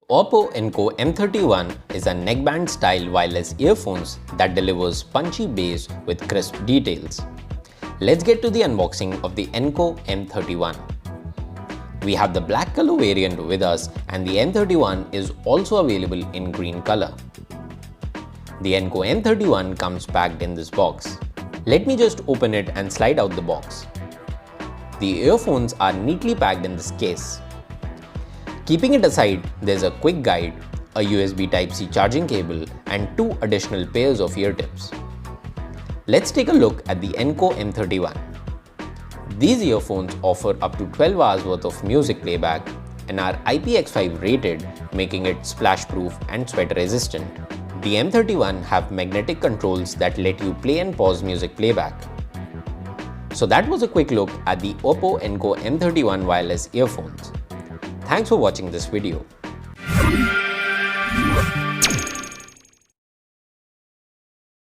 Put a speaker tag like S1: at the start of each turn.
S1: OPPO ENCO M31 is a neckband style wireless earphones that delivers punchy bass with crisp details. Let's get to the unboxing of the ENCO M31. We have the black color variant with us, and the M31 is also available in green color. The ENCO M31 comes packed in this box. Let me just open it and slide out the box. The earphones are neatly packed in this case. Keeping it aside, there's a quick guide, a USB Type-C charging cable, and two additional pairs of ear tips. Let's take a look at the ENCO M31. These earphones offer up to 12 hours worth of music playback and are IPX5 rated, making it splash-proof and sweat-resistant. The M31 have magnetic controls that let you play and pause music playback. So that was a quick look at the OPPO ENCO M31 wireless earphones. Thanks for watching this video.